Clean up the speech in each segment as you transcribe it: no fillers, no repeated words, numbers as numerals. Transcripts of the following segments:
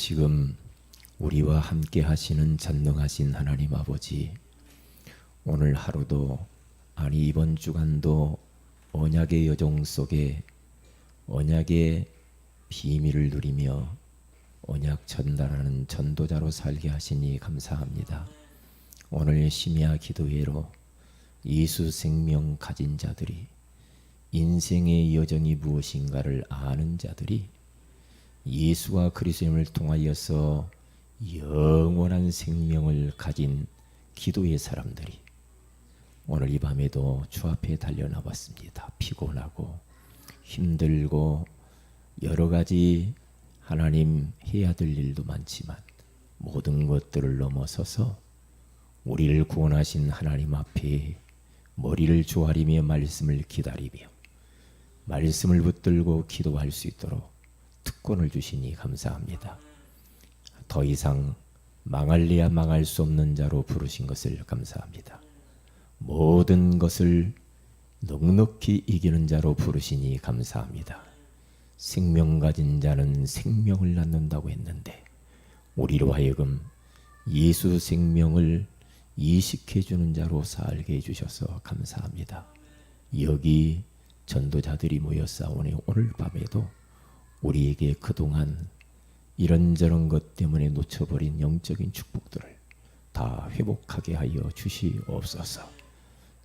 지금 우리와 함께 하시는 전능하신 하나님 아버지, 오늘 하루도 아니 이번 주간도 언약의 여정 속에 언약의 비밀을 누리며 언약 전달하는 전도자로 살게 하시니 감사합니다. 오늘 심야 기도회로 예수 생명 가진 자들이, 인생의 여정이 무엇인가를 아는 자들이, 예수와 그리스도님을 통하여서 영원한 생명을 가진 기도의 사람들이 오늘 이 밤에도 주 앞에 달려나왔습니다. 피곤하고 힘들고 여러 가지 하나님 해야 될 일도 많지만 모든 것들을 넘어서서 우리를 구원하신 하나님 앞에 머리를 조아리며 말씀을 기다리며 말씀을 붙들고 기도할 수 있도록 특권을 주시니 감사합니다. 더 이상 망할래야 망할 수 없는 자로 부르신 것을 감사합니다. 모든 것을 넉넉히 이기는 자로 부르시니 감사합니다. 생명 가진 자는 생명을 낳는다고 했는데 우리로 하여금 예수 생명을 이식해 주는 자로 살게 해주셔서 감사합니다. 여기 전도자들이 모여싸우니 오늘 밤에도 우리에게 그동안 이런저런 것 때문에 놓쳐버린 영적인 축복들을 다 회복하게 하여 주시옵소서.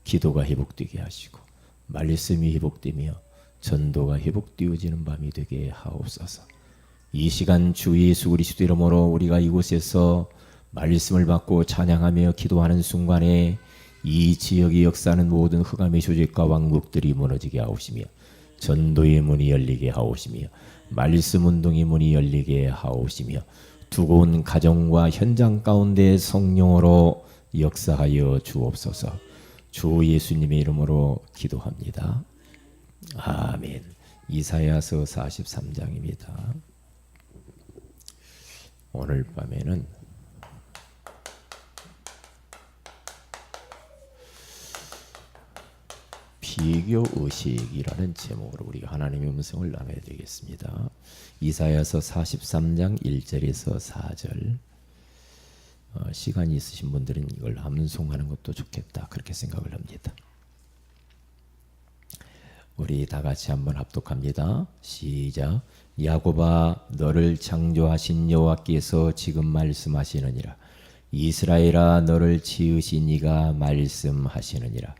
기도가 회복되게 하시고 말씀이 회복되며 전도가 회복되어지는 밤이 되게 하옵소서. 이 시간 주 예수 그리스도 이름으로 우리가 이곳에서 말씀을 받고 찬양하며 기도하는 순간에 이 지역이 역사하는 모든 흑암의 조직과 왕국들이 무너지게 하옵시며 전도의 문이 열리게 하옵시며 말씀 운동의 문이 열리게 하옵시며 두고 온 가정과 현장 가운데 성령으로 역사하여 주옵소서. 주 예수님의 이름으로 기도합니다. 아멘. 이사야서 43장입니다. 오늘 밤에는 비교의식이라는 제목으로 우리가 하나님의 음성을 나눠야 되겠습니다. 이사야서 43장 1절에서 4절. 시간이 있으신 분들은 이걸 암송하는 것도 좋겠다, 그렇게 생각을 합니다. 우리 다 같이 한번 합독합니다. 시작. 야곱아, 너를 창조하신 여호와께서 지금 말씀하시느니라. 이스라엘아, 너를 지으신 이가 말씀하시느니라.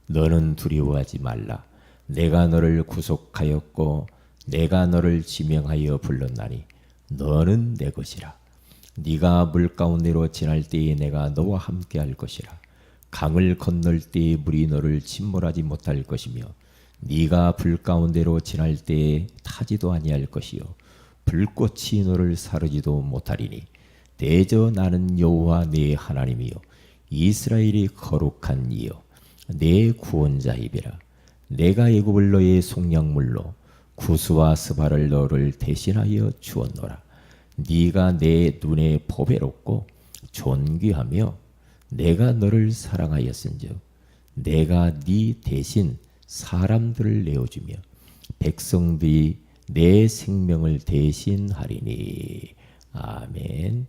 너는 두려워하지 말라. 내가 너를 구속하였고 내가 너를 지명하여 불렀나니 너는 내 것이라. 네가 물 가운데로 지날 때에 내가 너와 함께 할 것이라. 강을 건널 때에 물이 너를 침몰하지 못할 것이며 네가 불 가운데로 지날 때에 타지도 아니할 것이요 불꽃이 너를 사르지도 못하리니 대저 나는 여호와 네 하나님이요 이스라엘이 거룩한 이요 내 구원자이비라. 내가 애굽을 너의 속량물로 구스와 스바를 너를 대신하여 주었노라. 네가 내 눈에 보배롭고 존귀하며 내가 너를 사랑하였은즉 내가 네 대신 사람들을 내어주며 백성들이 내 생명을 대신하리니. 아멘.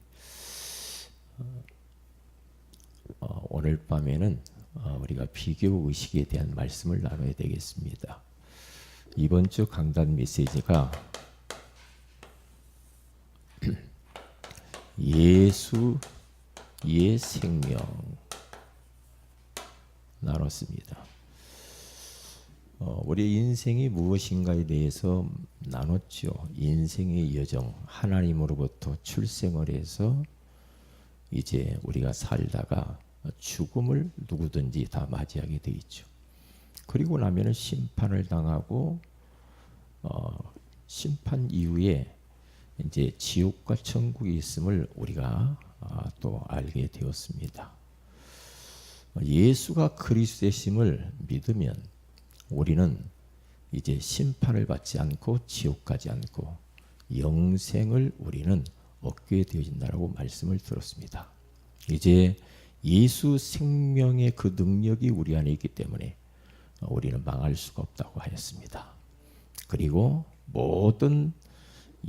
오늘 밤에는 우리가 비교의식에 대한 말씀을 나눠야 되겠습니다. 이번 주 강단 메시지가 예수의 생명 나눴습니다. 우리 인생이 무엇인가에 대해서 나눴죠. 인생의 여정, 하나님으로부터 출생을 해서 이제 우리가 살다가 죽음을 누구든지 다 맞이하게 돼 있죠. 그리고 나면은 심판을 당하고 심판 이후에 이제 지옥과 천국이 있음을 우리가 또 알게 되었습니다. 예수가 그리스도이심을 믿으면 우리는 이제 심판을 받지 않고 지옥 가지 않고 영생을 우리는 얻게 되어진다라고 말씀을 들었습니다. 이제 예수 생명의 그 능력이 우리 안에 있기 때문에 우리는 망할 수가 없다고 하였습니다. 그리고 모든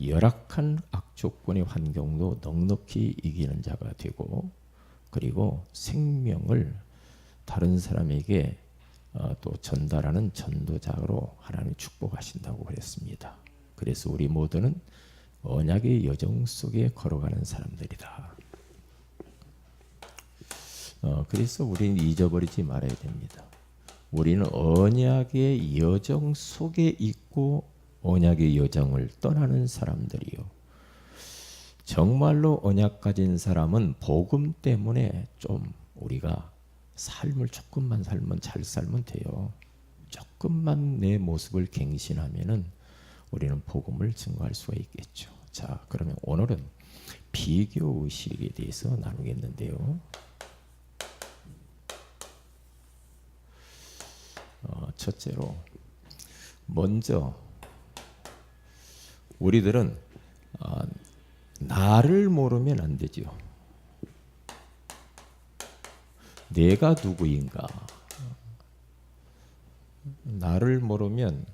열악한 악조건의 환경도 넉넉히 이기는 자가 되고, 그리고 생명을 다른 사람에게 또 전달하는 전도자로 하나님이 축복하신다고 그랬습니다. 그래서 우리 모두는 언약의 여정 속에 걸어가는 사람들이다. 그래서 우리는 잊어버리지 말아야 됩니다. 우리는 언약의 여정 속에 있고 언약의 여정을 떠나는 사람들이요. 정말로 언약 가진 사람은 복음 때문에 좀 우리가 삶을 조금만 잘 살면 돼요. 조금만 내 모습을 갱신하면은 우리는 복음을 증거할 수가 있겠죠. 자, 그러면 오늘은 비교 의식에 대해서 나누겠는데요. 첫째로 먼저 우리들은 나를 모르면 안 되죠. 내가 누구인가? 나를 모르면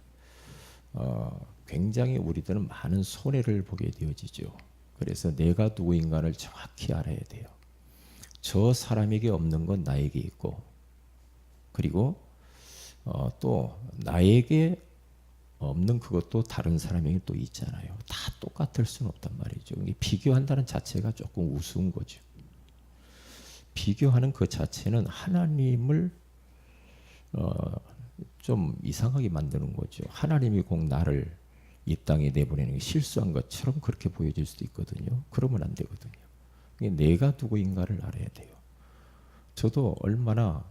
굉장히 우리들은 많은 손해를 보게 되어지죠. 그래서 내가 누구인가를 정확히 알아야 돼요. 저 사람에게 없는 건 나에게 있고, 그리고 또 나에게 없는 그것도 다른 사람에게 또 있잖아요. 다 똑같을 수는 없단 말이죠. 비교한다는 자체가 조금 우스운 거죠. 비교하는 그 자체는 하나님을 좀 이상하게 만드는 거죠. 하나님이 꼭 나를 이 땅에 내보내는 게 실수한 것처럼 그렇게 보여질 수도 있거든요. 그러면 안 되거든요. 내가 누구인가를 알아야 돼요. 저도 얼마나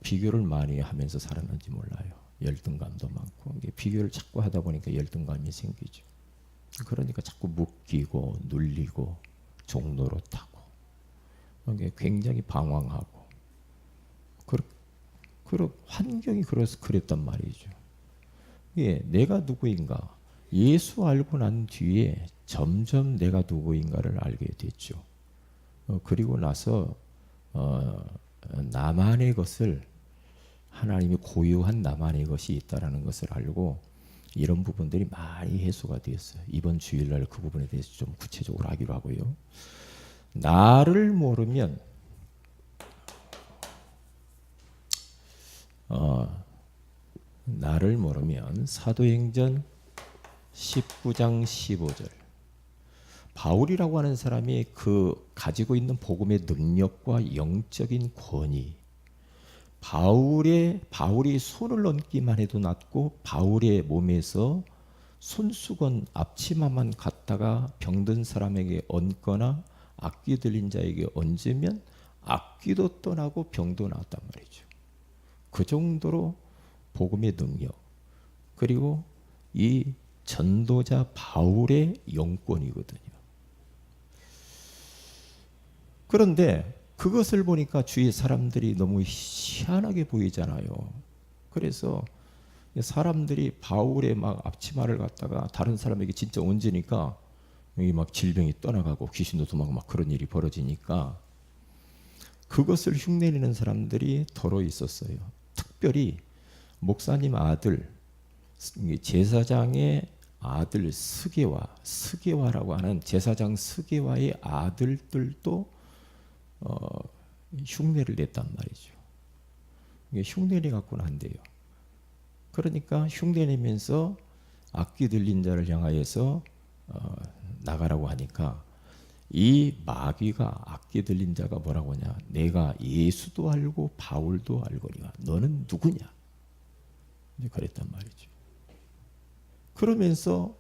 비교를 많이 하면서 살았는지 몰라요. 열등감도 많고, 비교를 자꾸 하다 보니까 열등감이 생기죠. 그러니까 자꾸 묶이고 눌리고 종로로 타고 굉장히 방황하고, 환경이 그래서 그랬단 말이죠. 내가 누구인가, 예수 알고 난 뒤에 점점 내가 누구인가를 알게 됐죠. 그리고 나서 나만의 것을, 하나님이 고유한 나만의 것이 있다라는 것을 알고 이런 부분들이 많이 해소가 되었어요. 이번 주일날 그 부분에 대해서 좀 구체적으로 하기로 하고요. 나를 모르면 사도행전 19장 15절, 바울이라고 하는 사람이 그 가지고 있는 복음의 능력과 영적인 권위, 바울이 손을 얹기만 해도 낫고, 바울의 몸에서 손수건 앞치마만 갖다가 병든 사람에게 얹거나 악귀 들린 자에게 얹으면 악귀도 떠나고 병도 나았단 말이죠. 그 정도로 복음의 능력, 그리고 이 전도자 바울의 영권이거든요. 그런데 그것을 보니까 주위 사람들이 너무 희한하게 보이잖아요. 그래서 사람들이 바울의 막 앞치마를 갖다가 다른 사람에게 진짜 얹으니까 여기 막 질병이 떠나가고 귀신도 도망가고 막 그런 일이 벌어지니까 그것을 흉내내는 사람들이 더러 있었어요. 특별히 목사님 아들, 제사장의 아들 스게와라고 하는 제사장 스게와의 아들들도 흉내를 냈단 말이죠. 흉내내 갖고는 안 돼요. 그러니까 흉내내면서 악귀 들린 자를 향하여서 나가라고 하니까 이 마귀가, 악귀 들린 자가 뭐라고 하냐, 내가 예수도 알고 바울도 알거니와 너는 누구냐, 이제 그랬단 말이죠. 그러면서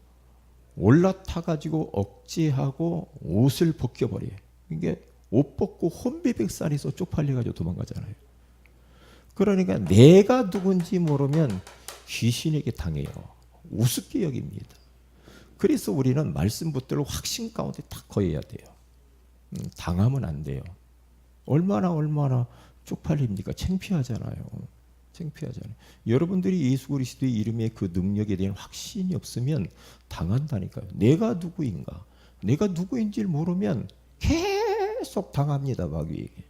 올라타 가지고 억제하고 옷을 벗겨버려요. 이게 옷 벗고 혼비백산에서 쪽팔려가지고 도망가잖아요. 그러니까 내가 누군지 모르면 귀신에게 당해요. 우습게 여깁니다. 그래서 우리는 말씀 붙들고 확신 가운데 딱 거해야 돼요. 당하면 안 돼요. 얼마나 쪽팔립니까? 창피하잖아요. 여러분들이 예수 그리스도의 이름의 그 능력에 대한 확신이 없으면 당한다니까요. 내가 누구인가, 내가 누구인지를 모르면 계속 당합니다. 마귀에게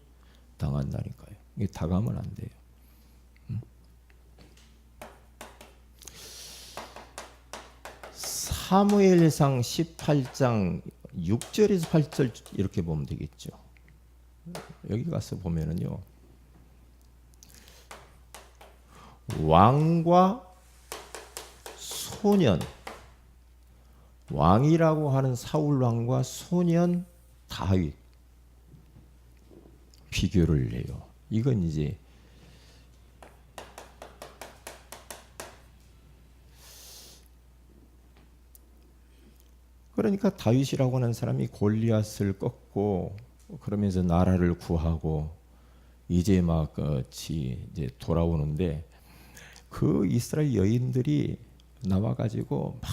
당한다니까요. 이게 당하면 안 돼요. 사무엘상 18장 6절에서 8절 이렇게 보면 되겠죠. 여기 가서 보면은요. 왕과 소년, 왕이라고 하는 사울 왕과 소년 다윗 비교를 해요. 이건 이제 그러니까 다윗이라고 하는 사람이 골리앗을 꺾고 그러면서 나라를 구하고 이제 막 이제 돌아오는데 그 이스라엘 여인들이 나와 가지고 막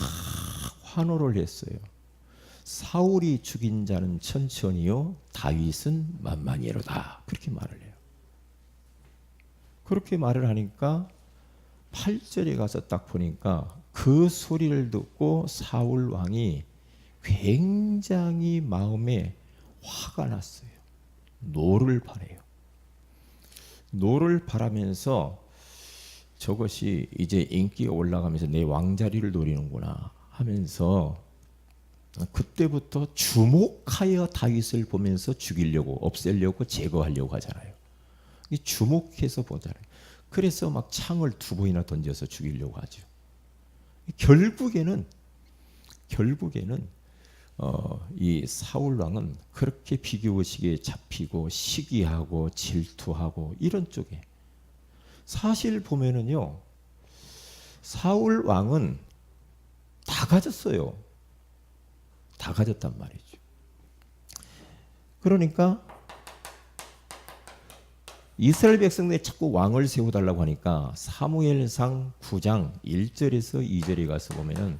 환호를 했어요. 사울이 죽인 자는 천천히요, 다윗은 만만히로다. 그렇게 말을 해요. 그렇게 말을 하니까 8절에 가서 딱 보니까 그 소리를 듣고 사울 왕이 굉장히 마음에 화가 났어요. 노를 바래요. 노를 바라면서 저것이 이제 인기가 올라가면서 내 왕자리를 노리는구나 하면서 그때부터 주목하여 다윗을 보면서 죽이려고, 없애려고, 제거하려고 하잖아요. 주목해서 보잖아요. 그래서 막 창을 2번이나 던져서 죽이려고 하죠. 결국에는 이 사울 왕은 그렇게 비교의식에 잡히고 시기하고 질투하고 이런 쪽에, 사실 보면은요, 사울 왕은 다 가졌어요. 다 가졌단 말이죠. 그러니까 이스라엘 백성들이 자꾸 왕을 세워달라고 하니까 사무엘상 9장 1절에서 2절에 가서 보면은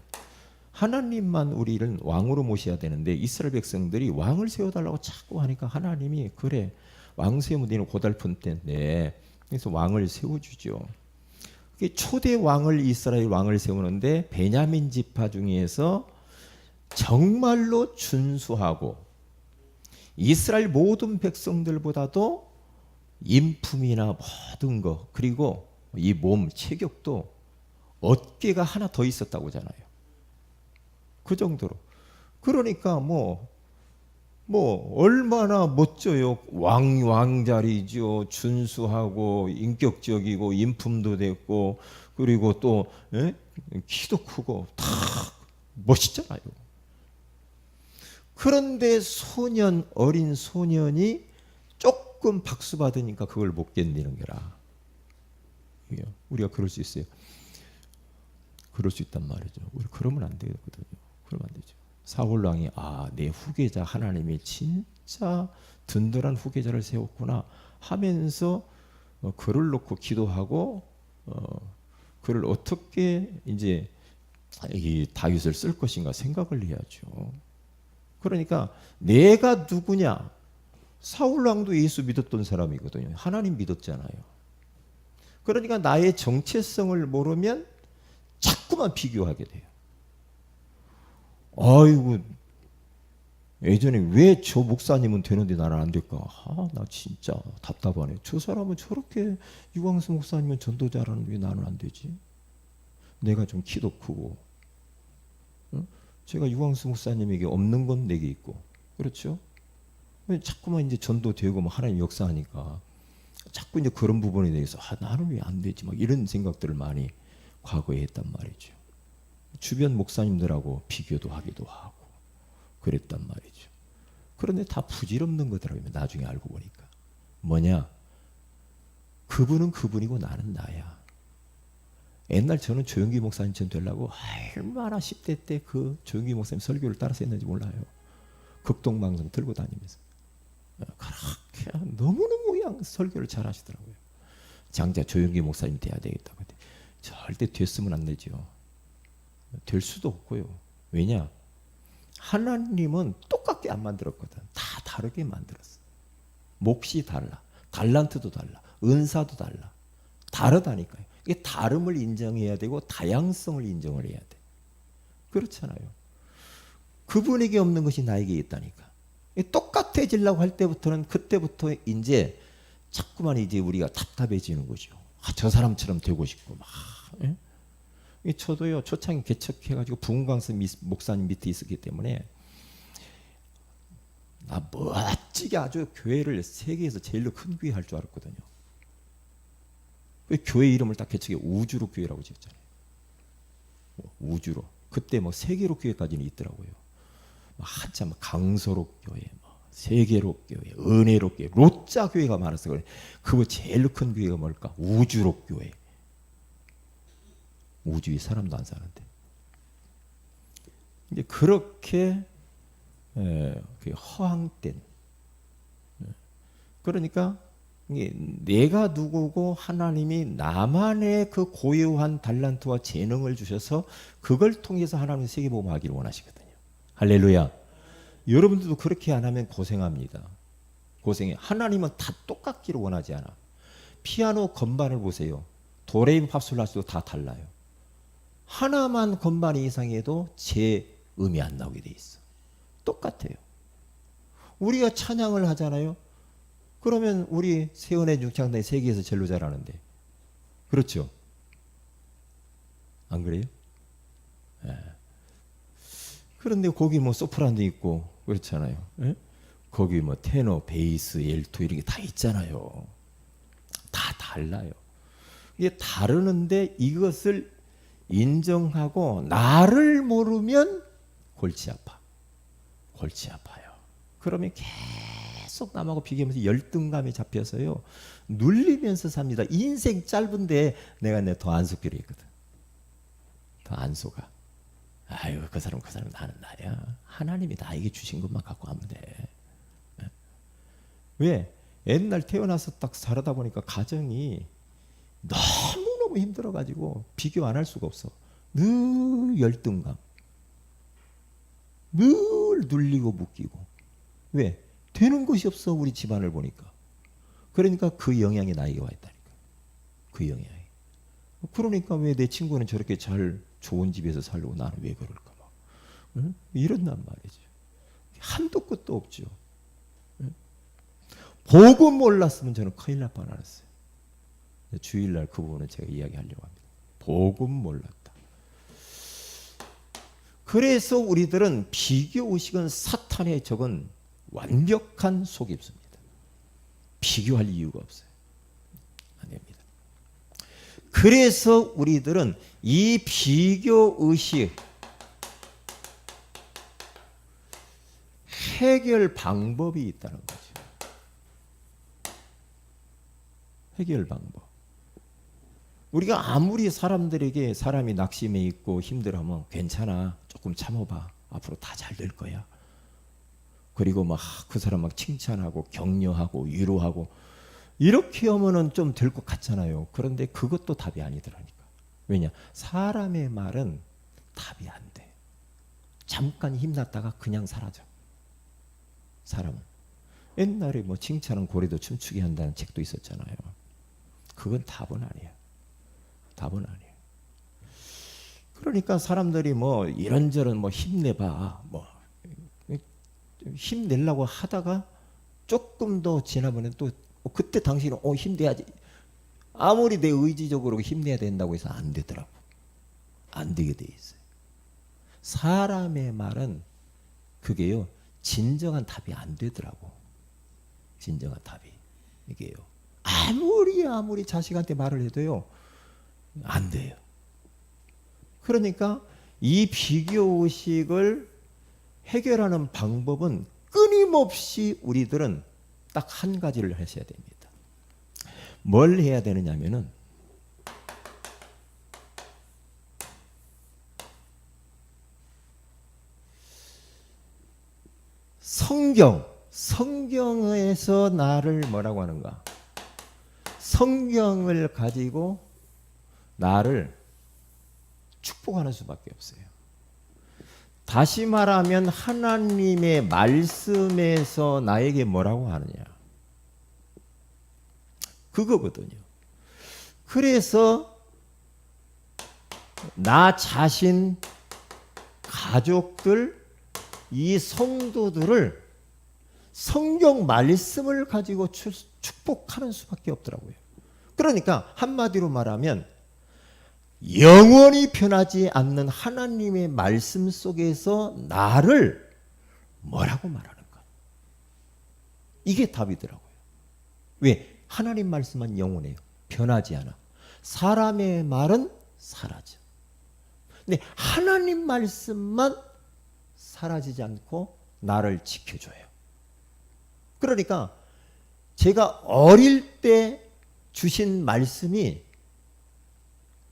하나님만 우리를 왕으로 모셔야 되는데 이스라엘 백성들이 왕을 세워달라고 자꾸 하니까 하나님이 그래, 왕 세우면 너는 고달픈 때인데 그래서 왕을 세워주죠. 초대 왕을, 이스라엘 왕을 세우는데 베냐민 지파 중에서 정말로 준수하고 이스라엘 모든 백성들보다도 인품이나 모든 거, 그리고 이 몸 체격도 어깨가 하나 더 있었다고 하잖아요. 그 정도로. 그러니까 뭐 얼마나 멋져요. 왕자리죠. 준수하고 인격적이고 인품도 됐고 그리고 또 키도 크고 다 멋있잖아요. 그런데 어린 소년이 조금 박수 받으니까 그걸 못 견디는 거라. 우리가 그럴 수 있어요. 그럴 수 있단 말이죠. 우리 그러면 안 되거든요. 그러면 안 되죠. 사울 왕이 내 후계자 하나님이 진짜 든든한 후계자를 세웠구나 하면서 그를 놓고 기도하고 그를 어떻게 이제 이 다윗을 쓸 것인가 생각을 해야죠. 그러니까 내가 누구냐? 사울 왕도 예수 믿었던 사람이거든요. 하나님 믿었잖아요. 그러니까 나의 정체성을 모르면 자꾸만 비교하게 돼요. 아이고, 예전에 왜 저 목사님은 되는데 나는 안 될까? 나 진짜 답답하네. 저 사람은 저렇게 유광수 목사님은 전도 잘하는데 왜 나는 안 되지? 내가 좀 키도 크고, 제가 유광수 목사님에게 없는 건 내게 있고, 그렇죠? 자꾸만 이제 전도되고 뭐 하나님 역사하니까 자꾸 이제 그런 부분에 대해서 나는 왜 안 되지? 막 이런 생각들을 많이 과거에 했단 말이죠. 주변 목사님들하고 비교도 하기도 하고 그랬단 말이죠. 그런데 다 부질없는 거더라고요. 나중에 알고 보니까. 뭐냐? 그분은 그분이고 나는 나야. 옛날 저는 조영기 목사님처럼 되려고 얼마나 10대 때 그 조영기 목사님 설교를 따라서 했는지 몰라요. 극동방송 들고 다니면서. 그렇게 너무너무 설교를 잘 하시더라고요. 장자 조영기 목사님 돼야 되겠다고. 절대 됐으면 안 되죠. 될 수도 없고요. 왜냐? 하나님은 똑같게 안 만들었거든. 다 다르게 만들었어. 몫이 달라. 달란트도 달라. 은사도 달라. 다르다니까요. 이게 다름을 인정해야 되고 다양성을 인정을 해야 돼. 그렇잖아요. 그분에게 없는 것이 나에게 있다니까. 똑같아지려고 할 때부터는 그때부터 이제 자꾸만 이제 우리가 답답해지는 거죠. 저 사람처럼 되고 싶고 막. 예? 저도요 초창기 개척해가지고 부흥강서 목사님 밑에 있었기 때문에 나 멋지게 아주 교회를 세계에서 제일로 큰 교회 할 줄 알았거든요. 교회 이름을 딱 개척해 우주로 교회라고 지었잖아요. 우주로. 그때 뭐 세계로 교회까지는 있더라고요. 한참 강서로 교회, 세계로 교회, 은혜로 교회, 로자 교회가 많았어. 그래. 그거 제일 큰 교회가 뭘까? 우주로 교회. 우주에 사람도 안 사는데. 이제 그렇게 허황된. 그러니까 내가 누구고 하나님이 나만의 그 고유한 달란트와 재능을 주셔서 그걸 통해서 하나님 세계복음하기를 원하시거든요. 할렐루야. 여러분들도 그렇게 안 하면 고생합니다. 고생해. 하나님은 다 똑같기를 원하지 않아. 피아노 건반을 보세요. 도레미파솔라시도 다 달라요. 하나만 건반이 이상해도 제 음이 안 나오게 돼 있어. 똑같아요. 우리가 찬양을 하잖아요. 그러면 우리 세운의 중창단이 세계에서 제일로 잘하는데, 그렇죠? 안 그래요? 예. 그런데 거기 뭐 소프라노도 있고 그렇잖아요. 예? 거기 뭐 테너, 베이스, 엘토 이런 게 다 있잖아요. 다 달라요. 이게 다르는데 이것을 인정하고 나를 모르면 골치 아파. 골치 아파요. 그러면 계속 남하고 비교하면서 열등감이 잡혀서요. 눌리면서 삽니다. 인생 짧은데 내가 더 안 속기로 했거든. 더 안 속아. 아유 그 사람 나는 나야. 하나님이 나에게 주신 것만 갖고 하면 돼. 왜? 옛날 태어나서 딱 살아다 보니까 가정이 너무너무 힘들어가지고 비교 안 할 수가 없어. 늘 열등감. 늘 눌리고 묶이고. 왜? 되는 것이 없어. 우리 집안을 보니까. 그러니까 그 영향이 나에게 와 있다니까. 그 영향이. 그러니까 왜 내 친구는 저렇게 잘 좋은 집에서 살고 나는 왜 그럴까 막. 응? 이런단 말이죠. 한도 끝도 없죠. 응? 복음 몰랐으면 저는 큰일 날 뻔했어요. 주일날 그 부분은 제가 이야기하려고 합니다. 복음 몰랐다. 그래서 우리들은 비교의식은 사탄의 적은 완벽한 속임수입니다. 비교할 이유가 없어요. 안 됩니다. 그래서 우리들은 이 비교의식 해결 방법이 있다는 거죠. 해결 방법. 우리가 아무리 사람들에게 사람이 낙심해 있고 힘들어하면 괜찮아. 조금 참아봐. 앞으로 다 잘 될 거야. 그리고 막 그 사람 막 칭찬하고 격려하고 위로하고 이렇게 하면은 좀 될 것 같잖아요. 그런데 그것도 답이 아니더라니까. 왜냐? 사람의 말은 답이 안 돼. 잠깐 힘났다가 그냥 사라져. 사람은. 옛날에 뭐 칭찬은 고래도 춤추게 한다는 책도 있었잖아요. 그건 답은 아니야. 답은 아니에요. 그러니까 사람들이 뭐 이런저런 뭐 힘내봐 뭐 힘내려고 하다가 조금 더 지나면 또 그때 당신은 힘내야지. 아무리 내 의지적으로 힘내야 된다고 해서 안 되더라고. 안 되게 돼 있어요. 사람의 말은 그게요 진정한 답이 안 되더라고. 진정한 답이 이게요. 아무리 자식한테 말을 해도요 안 돼요. 그러니까 이 비교의식을 해결하는 방법은 끊임없이 우리들은 딱 한 가지를 하셔야 됩니다. 뭘 해야 되느냐면은 성경에서 나를 뭐라고 하는가? 성경을 가지고 나를 축복하는 수밖에 없어요. 다시 말하면 하나님의 말씀에서 나에게 뭐라고 하느냐. 그거거든요. 그래서 나 자신, 가족들, 이 성도들을 성경 말씀을 가지고 축복하는 수밖에 없더라고요. 그러니까 한마디로 말하면 영원히 변하지 않는 하나님의 말씀 속에서 나를 뭐라고 말하는가? 이게 답이더라고요. 왜? 하나님 말씀은 영원해요. 변하지 않아. 사람의 말은 사라져. 근데 하나님 말씀만 사라지지 않고 나를 지켜줘요. 그러니까 제가 어릴 때 주신 말씀이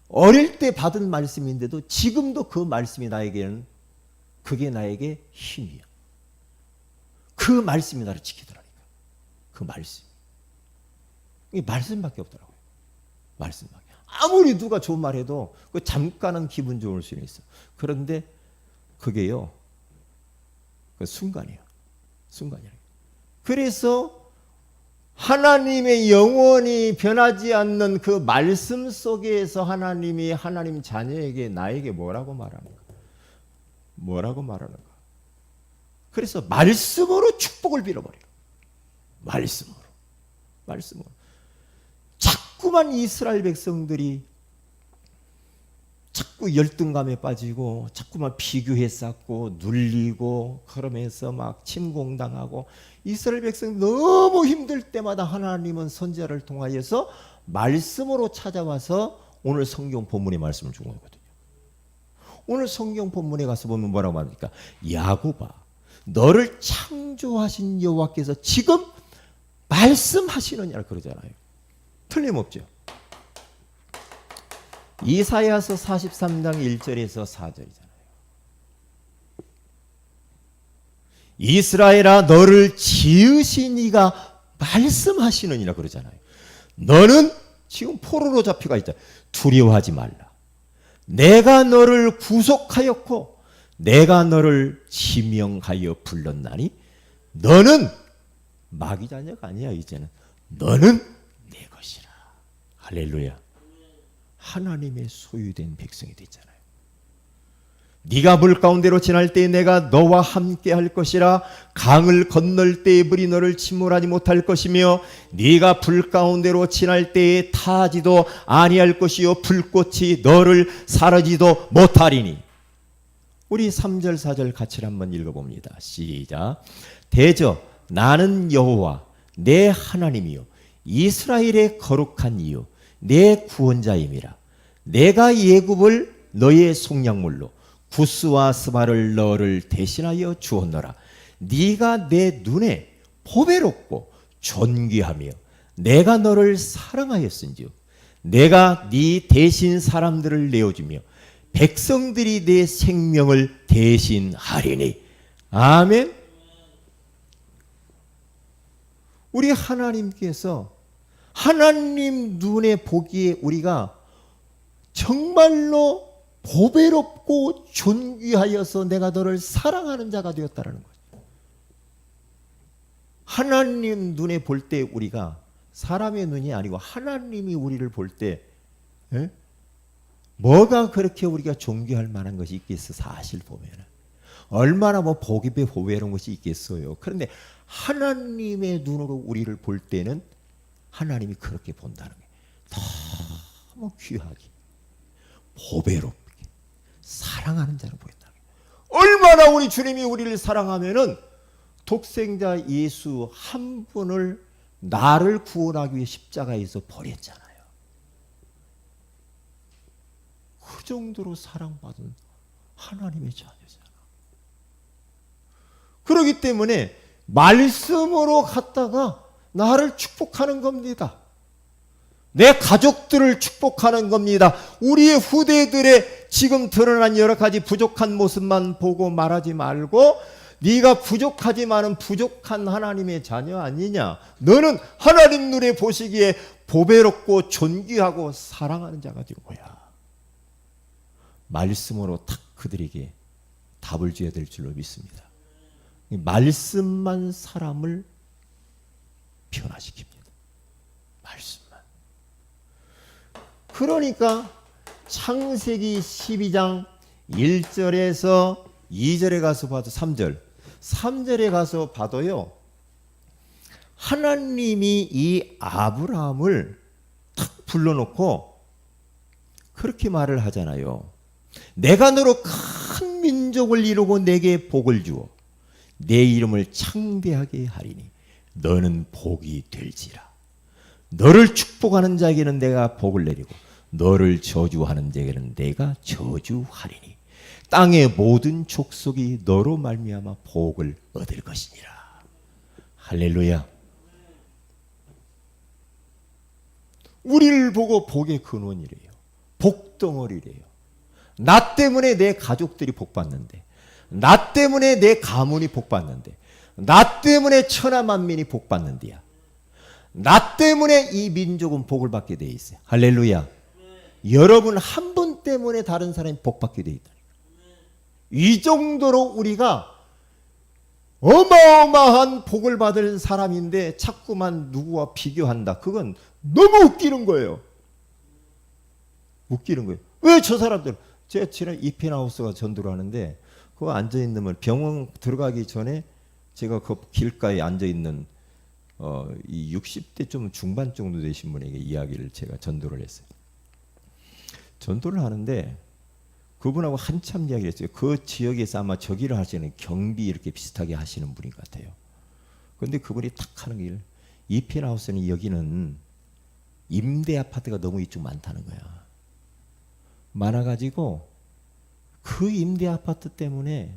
어릴 때 받은 말씀인데도 지금도 그 말씀이 나에게는 그게 나에게 힘이야. 그 말씀이 나를 지키더라니까. 그 말씀. 이게 말씀밖에 없더라고요. 말씀밖에. 아무리 누가 좋은 말 해도 그 잠깐은 기분 좋을 수는 있어. 그런데 그게요. 그 순간이에요. 순간이에요. 그래서 하나님의 영원히 변하지 않는 그 말씀 속에서 하나님이 하나님 자녀에게 나에게 뭐라고 말하는가? 뭐라고 말하는가? 그래서 말씀으로 축복을 빌어버려요. 말씀으로. 말씀으로. 자꾸만 이스라엘 백성들이 자꾸 열등감에 빠지고 자꾸만 비교해 쌓고 눌리고 그러면서 막 침공당하고 이스라엘 백성이 너무 힘들 때마다 하나님은 선지자를 통하여서 말씀으로 찾아와서 오늘 성경 본문의 말씀을 주고 있거든요. 오늘 성경 본문에 가서 보면 뭐라고 말합니까? 야곱아, 너를 창조하신 여호와께서 지금 말씀하시느냐 그러잖아요. 틀림없죠. 이사야서 43장 1절에서 4절이잖아요. 이스라엘아 너를 지으신 이가 말씀하시느니라 그러잖아요. 너는 지금 포로로 잡혀가 있다. 두려워하지 말라. 내가 너를 구속하였고 내가 너를 지명하여 불렀나니 너는 마귀 자녀가 아니야. 이제는 너는 내 것이라. 할렐루야. 하나님의 소유된 백성이 됐잖아요. 네가 물 가운데로 지날 때 내가 너와 함께 할 것이라. 강을 건널 때에 물이 너를 침몰하지 못할 것이며 네가 불 가운데로 지날 때에 타지도 아니할 것이요 불꽃이 너를 사르지도 못하리니. 우리 3절 4절 같이 한번 읽어봅니다. 시작. 대저 나는 여호와 내 하나님이요 이스라엘의 거룩한 이요 내 구원자임이라. 내가 예굽을 너의 속량물로 구스와 스바를 너를 대신하여 주었노라. 네가 내 눈에 보배롭고 존귀하며 내가 너를 사랑하였은즉 내가 네 대신 사람들을 내어주며 백성들이 내 생명을 대신하리니. 아멘. 우리 하나님께서 하나님 눈에 보기에 우리가 정말로 보배롭고 존귀하여서 내가 너를 사랑하는 자가 되었다라는 거죠. 하나님 눈에 볼 때 우리가 사람의 눈이 아니고 하나님이 우리를 볼 때 뭐가 그렇게 우리가 존귀할 만한 것이 있겠어? 사실 보면은 얼마나 뭐 복입에 보배로운 것이 있겠어요. 그런데 하나님의 눈으로 우리를 볼 때는 하나님이 그렇게 본다는 게 너무 귀하게 보배롭게 사랑하는 자로 보인다는 게. 얼마나 우리 주님이 우리를 사랑하면은 독생자 예수 한 분을 나를 구원하기 위해 십자가에서 버렸잖아요. 그 정도로 사랑받은 하나님의 자녀잖아. 그렇기 때문에 말씀으로 갔다가 나를 축복하는 겁니다. 내 가족들을 축복하는 겁니다. 우리의 후대들의 지금 드러난 여러 가지 부족한 모습만 보고 말하지 말고 네가 부족하지만은 부족한 하나님의 자녀 아니냐. 너는 하나님 눈에 보시기에 보배롭고 존귀하고 사랑하는 자가 된 거야. 말씀으로 딱 그들에게 답을 줘야 될 줄로 믿습니다. 말씀만 사람을 변화시킵니다. 말씀만. 그러니까 창세기 12장 1절에서 2절에 가서 봐도 3절에 가서 봐도요. 하나님이 이 아브라함을 탁 불러놓고 그렇게 말을 하잖아요. 내가 너로 큰 민족을 이루고 내게 복을 주어 내 이름을 창대하게 하리니 너는 복이 될지라. 너를 축복하는 자에게는 내가 복을 내리고 너를 저주하는 자에게는 내가 저주하리니 땅의 모든 족속이 너로 말미암아 복을 얻을 것이니라. 할렐루야. 우리를 보고 복의 근원이래요. 복덩어리래요. 나 때문에 내 가족들이 복받는데, 나 때문에 내 가문이 복받는데, 나 때문에 천하만민이 복받는데야. 나 때문에 이 민족은 복을 받게 돼 있어요. 할렐루야. 여러분 한 분 때문에 다른 사람이 복받게 돼 있다. 이 정도로 우리가 어마어마한 복을 받을 사람인데 자꾸만 누구와 비교한다. 그건 너무 웃기는 거예요. 웃기는 거예요. 왜 저 사람들, 제가 지난 이펜하우스가 전도를 하는데 그거 앉아있는 분, 병원 들어가기 전에 제가 그 길가에 앉아있는 이 60대 좀 중반 정도 되신 분에게 이야기를 제가 전도를 했어요. 전도를 하는데 그분하고 한참 이야기를 했어요. 그 지역에서 아마 저기를 하시는 경비 이렇게 비슷하게 하시는 분인 것 같아요. 그런데 그분이 탁 하는 길, 이펜하우스는 여기는 임대 아파트가 너무 이쪽 많다는 거야. 많아가지고 그 임대 아파트 때문에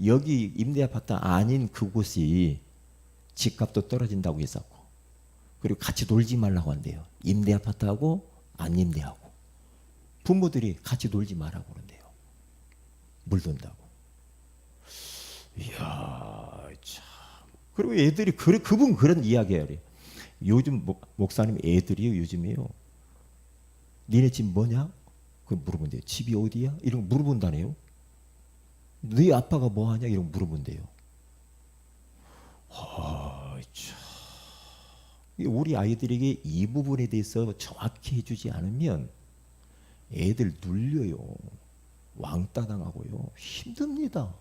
여기 임대 아파트 아닌 그곳이 집값도 떨어진다고 했었고, 그리고 같이 놀지 말라고 한대요. 임대 아파트하고 안 임대하고 부모들이 같이 놀지 말라고 그런대요. 물든다고. 이야, 참. 그리고 애들이 그분 그런 이야기해요. 요즘 목사님 애들이요, 요즘에요. 니네 집 뭐냐? 그 물어본대요. 집이 어디야? 이런 거 물어본다네요. 너희 아빠가 뭐 하냐? 이런 거 물어본대요. 참. 우리 아이들에게 이 부분에 대해서 정확히 해주지 않으면 애들 눌려요. 왕따 당하고요. 힘듭니다.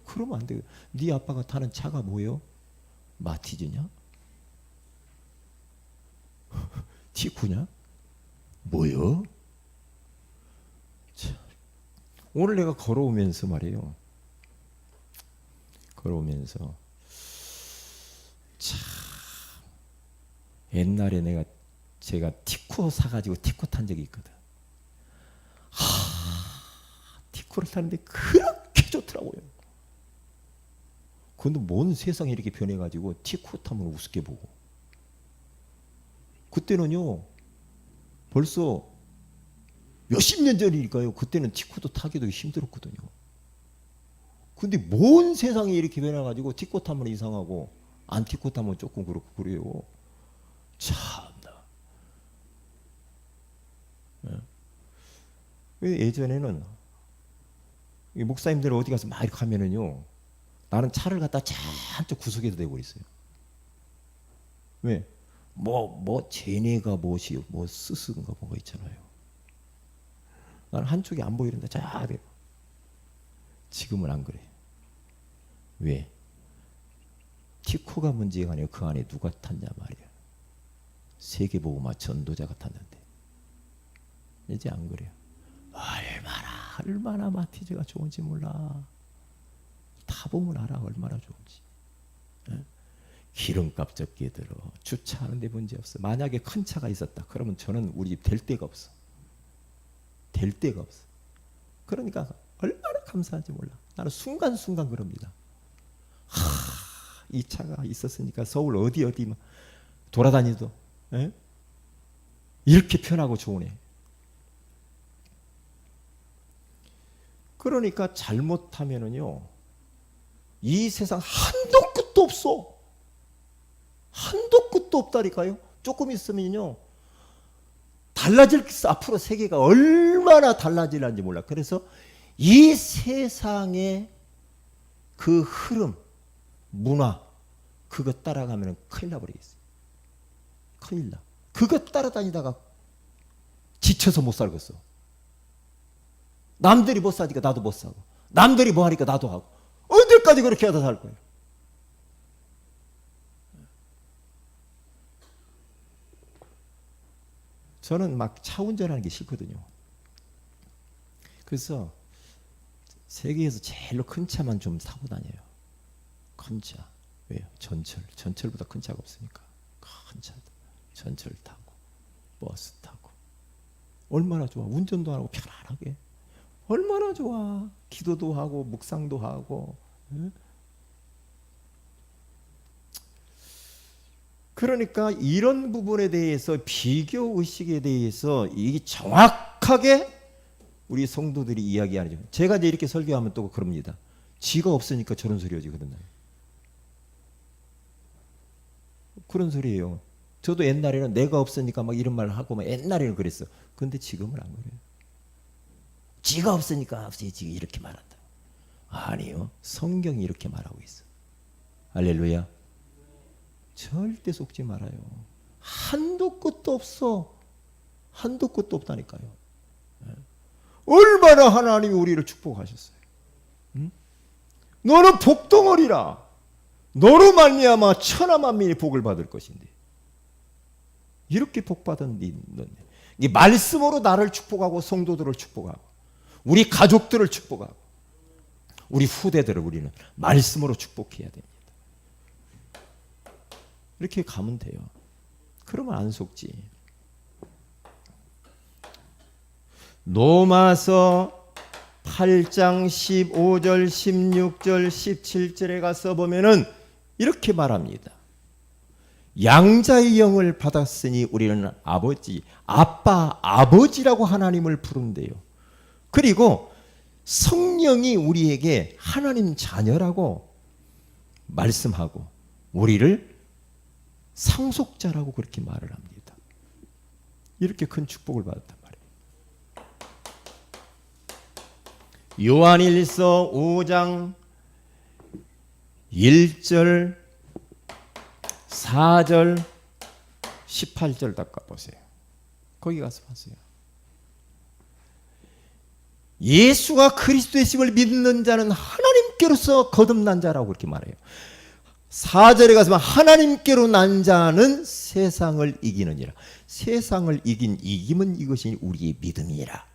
그러면 안 돼요. 네 아빠가 타는 차가 뭐예요? 마티즈냐? 티쿠냐? 뭐요? 참. 오늘 내가 걸어오면서 말이에요. 걸어오면서 참 옛날에 제가 티쿠 사가지고 티쿠 탄 적이 있거든. 티쿠를 타는데 그렇게 좋더라고요. 근데 뭔 세상이 이렇게 변해가지고 티쿠 타면 우습게 보고. 그때는요 벌써 몇십 년 전이니까요. 그때는 티쿠도 타기도 힘들었거든요. 근데 뭔 세상이 이렇게 변해가지고 티쿠 타면 이상하고 안 티쿠 타면 조금 그렇고 그래요. 참나. 예전에는 목사님들 어디 가서 막 이렇게 하면은요, 나는 차를 갖다 잔뜩 구석에도 대고 있어요. 왜? 쟤네가 무엇이 뭐 스스인가 뭐가 있잖아요. 나는 한쪽이 안 보이는데 자 대고. 지금은 안 그래. 왜? 티코가 문제가 아니라 그 안에 누가 탔냐 말이야. 세계보고마 전도자가 탔는데. 이제 안 그래요. 얼마나 마티즈가 좋은지 몰라. 타보면 알아 얼마나 좋은지. 기름값 적게 들어. 주차하는데 문제 없어. 만약에 큰 차가 있었다 그러면 저는 우리 집 될 데가 없어. 될 데가 없어. 그러니까 얼마나 감사한지 몰라. 나는 순간순간 그럽니다. 이 차가 있었으니까 서울 어디 돌아다니도 이렇게 편하고 좋으네. 그러니까 잘못하면은요, 이 세상 한도 끝도 없어. 한도 끝도 없다니까요. 조금 있으면요 달라질, 앞으로 세계가 얼마나 달라질는지 몰라. 그래서 이 세상의 그 흐름, 문화, 그거 따라가면 큰일 나버리겠어요. 큰일 나. 그거 따라다니다가 지쳐서 못 살겠어. 남들이 못 사니까 나도 못 사고, 남들이 뭐 하니까 나도 하고, 언제까지 그렇게 하다 살 거예요? 저는 막 차 운전하는 게 싫거든요. 그래서 세계에서 제일로 큰 차만 좀 타고 다녀요. 큰 차. 왜요? 전철보다 큰 차가 없으니까. 큰 차. 전철 타고 버스 타고. 얼마나 좋아. 운전도 하고 편안하게. 얼마나 좋아. 기도도 하고 묵상도 하고. 응? 그러니까 이런 부분에 대해서 비교 의식에 대해서 이게 정확하게 우리 성도들이 이야기하죠. 제가 이제 이렇게 설교하면 또 그럽니다. 지가 없으니까 저런 소리 하지 그런 날. 그런 소리예요. 저도 옛날에는 내가 없으니까 막 이런 말 하고 막 옛날에는 그랬어. 근데 지금은 안 그래요. 지가 없으니까 지금 이렇게 말한다. 아니요. 성경이 이렇게 말하고 있어. 할렐루야. 절대 속지 말아요. 한도 끝도 없어. 한도 끝도 없다니까요. 얼마나 하나님이 우리를 축복하셨어요. 응? 너는 복덩어리라. 너로 말미암아 천하 만민이 복을 받을 것인데. 이렇게 복받은 너네. 이 말씀으로 나를 축복하고 성도들을 축복하고 우리 가족들을 축복하고 우리 후대들을 우리는 말씀으로 축복해야 됩니다. 이렇게 가면 돼요. 그러면 안 속지. 로마서 8장 15절 16절 17절에 가서 보면은 이렇게 말합니다. 양자의 영을 받았으니 우리는 아버지, 아빠, 아버지라고 하나님을 부른대요. 그리고 성령이 우리에게 하나님 자녀라고 말씀하고 우리를 상속자라고 그렇게 말을 합니다. 이렇게 큰 축복을 받았단 말이에요. 요한일서 5장 1절 4절 18절 닦아보세요. 거기 가서 보세요. 예수가 그리스도의심을 믿는 자는 하나님께로서 거듭난 자라고 그렇게 말해요. 4절에 가서 하나님께로 난 자는 세상을 이기느니라. 세상을 이김은 이것이 우리의 믿음이라.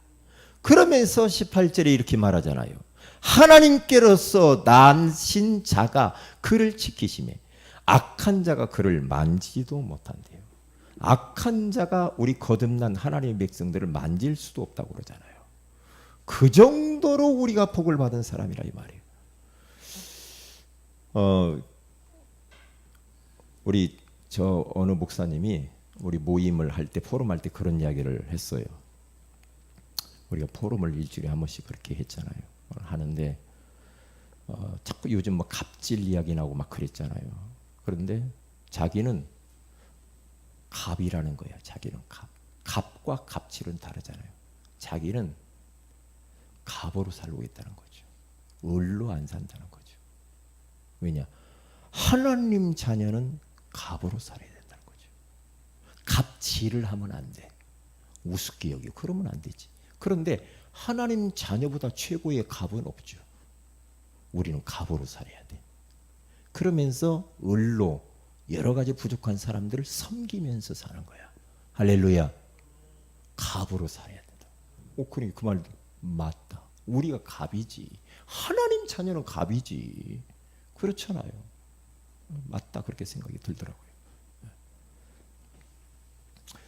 그러면서 18절에 이렇게 말하잖아요. 하나님께로서 난신 자가 그를 지키시매 악한 자가 그를 만지지도 못한대요. 악한 자가 우리 거듭난 하나님의 백성들을 만질 수도 없다고 그러잖아요. 그 정도로 우리가 복을 받은 사람이라 이 말이에요. 우리 저 어느 목사님이 우리 모임을 할 때 포럼 할 때 그런 이야기를 했어요. 우리가 포럼을 일주일에 한 번씩 그렇게 했잖아요. 하는데 자꾸 요즘 뭐 갑질 이야기 나오고 막 그랬잖아요. 그런데 자기는 갑이라는 거야. 자기는 갑. 갑과 갑질은 다르잖아요. 자기는 갑으로 살고 있다는 거죠. 을로 안 산다는 거죠. 왜냐? 하나님 자녀는 갑으로 살아야 된다는 거죠. 갑질을 하면 안 돼. 우습게 여기고 그러면 안 되지. 그런데 하나님 자녀보다 최고의 갑은 없죠. 우리는 갑으로 살아야 돼. 그러면서 을로 여러 가지 부족한 사람들을 섬기면서 사는 거야. 할렐루야. 갑으로 살아야 된다. 그러니 그 말 맞다. 우리가 갑이지. 하나님 자녀는 갑이지. 그렇잖아요. 맞다 그렇게 생각이 들더라고요.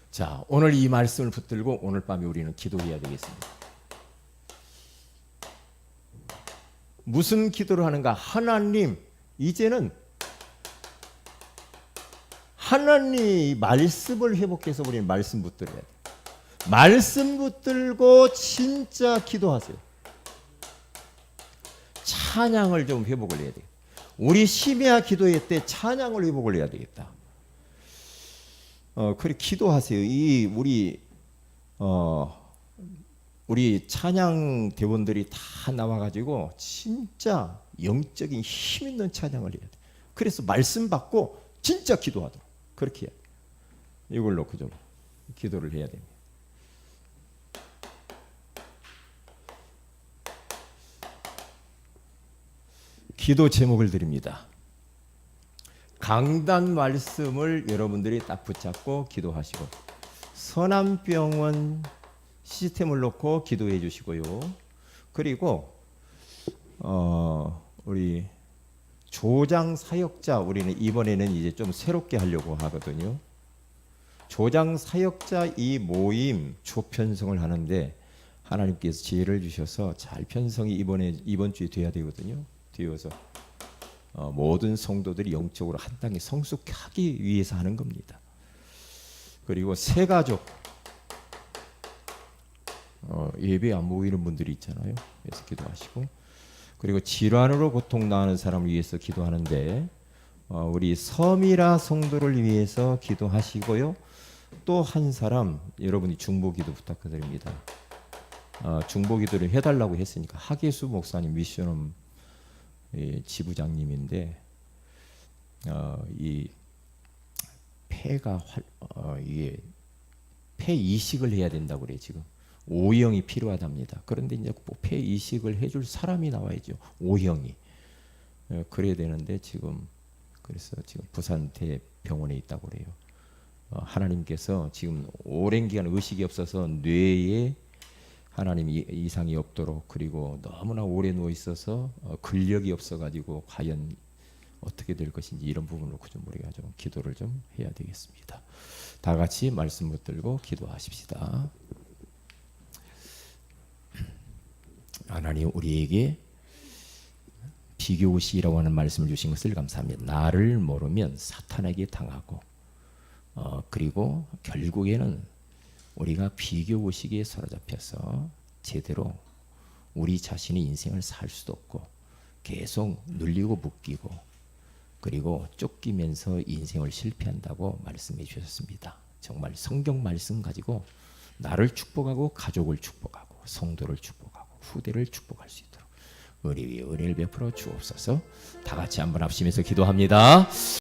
자, 오늘 이 말씀을 붙들고 오늘 밤에 우리는 기도해야 되겠습니다. 무슨 기도를 하는가? 하나님, 이제는 하나님 말씀을 회복해서 우리는 말씀 붙들어야 돼. 말씀 붙들고 진짜 기도하세요. 찬양을 좀 회복을 해야 돼. 우리 심야 기도회 때 찬양을 회복을 해야 되겠다. 그래 기도하세요. 우리 찬양 대원들이 다 나와가지고 진짜 영적인 힘 있는 찬양을 해야 돼. 그래서 말씀 받고 진짜 기도하도록 그렇게 해야 돼. 이걸 놓고 좀 기도를 해야 됩니다. 기도 제목을 드립니다. 강단 말씀을 여러분들이 딱 붙잡고 기도하시고 선암병원 시스템을 놓고 기도해 주시고요. 그리고 우리 조장 사역자, 우리는 이번에는 이제 좀 새롭게 하려고 하거든요. 조장 사역자 이 모임 조편성을 하는데 하나님께서 지혜를 주셔서 잘 편성이 이번 주에 돼야 되거든요. 되어서 모든 성도들이 영적으로 한 땅에 성숙하기 위해서 하는 겁니다. 그리고 새 가족 예배 안 모이는 분들이 있잖아요. 그래서 기도하시고, 그리고 질환으로 고통당하는 사람을 위해서 기도하는데 우리 서미라 성도를 위해서 기도하시고요. 또 한 사람 여러분이 중보기도 부탁드립니다. 중보기도를 해달라고 했으니까 하계수 목사님 미션홈 지부장님인데 이 폐가 이게 폐 이식을 해야 된다고 그래. 지금 O형이 필요하답니다. 그런데 이제 폐 이식을 해줄 사람이 나와야죠. O형이 그래야 되는데 그래서 지금 부산 대병원에 있다고 그래요. 하나님께서 지금 오랜 기간 의식이 없어서 뇌에 하나님 이상이 없도록, 그리고 너무나 오래 누워 있어서 근력이 없어가지고 과연 어떻게 될 것인지 이런 부분을 놓고 좀 우리가 좀 기도를 좀 해야 되겠습니다. 다 같이 말씀 붙들고 기도하십시다. 하나님, 우리에게 비교의식이라고 하는 말씀을 주신 것을 감사합니다. 나를 모르면 사탄에게 당하고 그리고 결국에는 우리가 비교의식에 사로잡혀서 제대로 우리 자신의 인생을 살 수도 없고 계속 눌리고 묶이고 그리고 쫓기면서 인생을 실패한다고 말씀해 주셨습니다. 정말 성경 말씀 가지고 나를 축복하고 가족을 축복하고 성도를 축복하고 후대를 축복할 수 있도록 우리 위에 은혜를 베풀어 주옵소서. 다 같이 한번 합심해서 기도합니다.